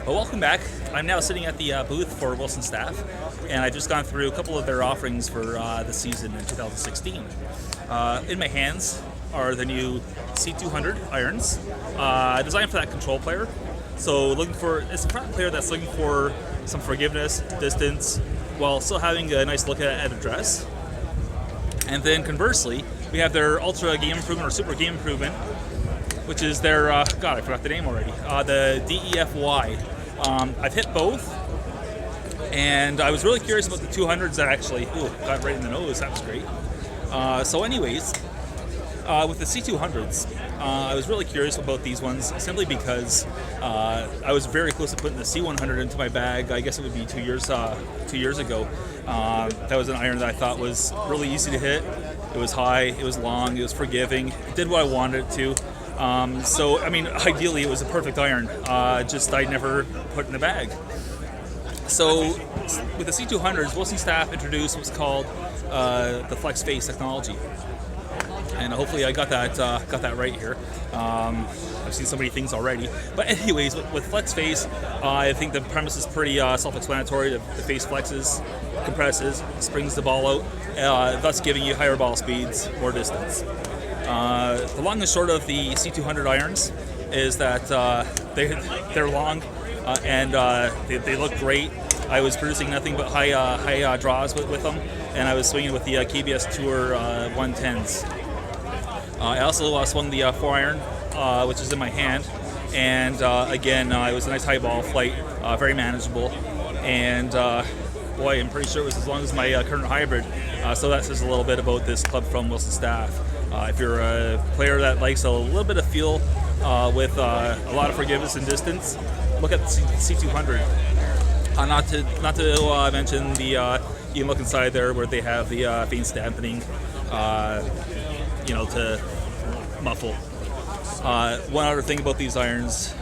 Well, welcome back. I'm now sitting at the booth for Wilson Staff, and I've just gone through a couple of their offerings for the season in 2016. In my hands are the new C200 irons, designed for that control player. So it's a front player that's looking for some forgiveness, distance, while still having a nice look at address. And then conversely, we have their Ultra Game Improvement or Super Game Improvement, which is their, God, I forgot the name already, the DEFY. I've hit both, and I was really curious about the 200s that actually, got right in the nose. That was great. So anyways, with the C200s, I was really curious about these ones simply because I was very close to putting the C100 into my bag. I guess it would be 2 years ago. That was an iron that I thought was really easy to hit. It was high, it was long, it was forgiving. It did what I wanted it to. So, I mean, ideally it was a perfect iron, just I never put in the bag. So, with the C200s, Wilson Staff introduced what's called the Flex Face technology. And hopefully I got that right here. I've seen so many things already. But anyways, with Flex Face, I think the premise is pretty self-explanatory. The face flexes, compresses, springs the ball out, thus giving you higher ball speeds, more distance. The long and short of the C200 irons is that they're long and they look great. I was producing nothing but high draws with them, and I was swinging with the KBS Tour 110s. I also swung the 4-iron, which is in my hand, and again, it was a nice high ball flight, very manageable, and boy, I'm pretty sure it was as long as my current hybrid, so that says a little bit about this club from Wilson Staff. If you're a player that likes a little bit of feel with a lot of forgiveness and distance, look at the C200. Not to mention the you can look inside there where they have the feints dampening, to muffle. One other thing about these irons,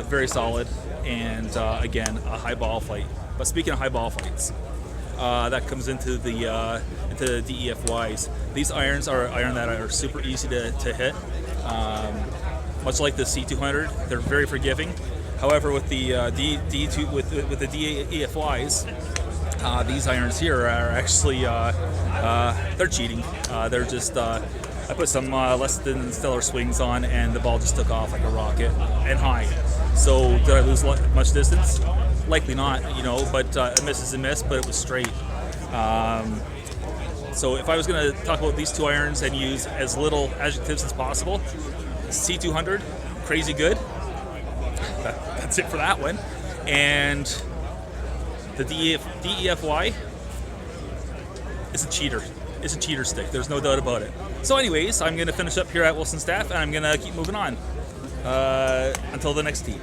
very solid, and again, a high ball flight. But speaking of high ball flights, that comes into the DEFYs. These irons are iron that are super easy to hit. Much like the C200, they're very forgiving. However, with the with the DEFYs, these irons here are actually they're cheating. They're just I put some less than stellar swings on, and the ball just took off like a rocket and high. So did I lose much distance? Likely not, but a miss is a miss, but it was straight. So if I was going to talk about these two irons and use as little adjectives as possible, C200, crazy good. That's it for that one. And the DEFY is a cheater. It's a cheater stick. There's no doubt about it. So anyways, I'm going to finish up here at Wilson Staff, and I'm going to keep moving on until the next tee.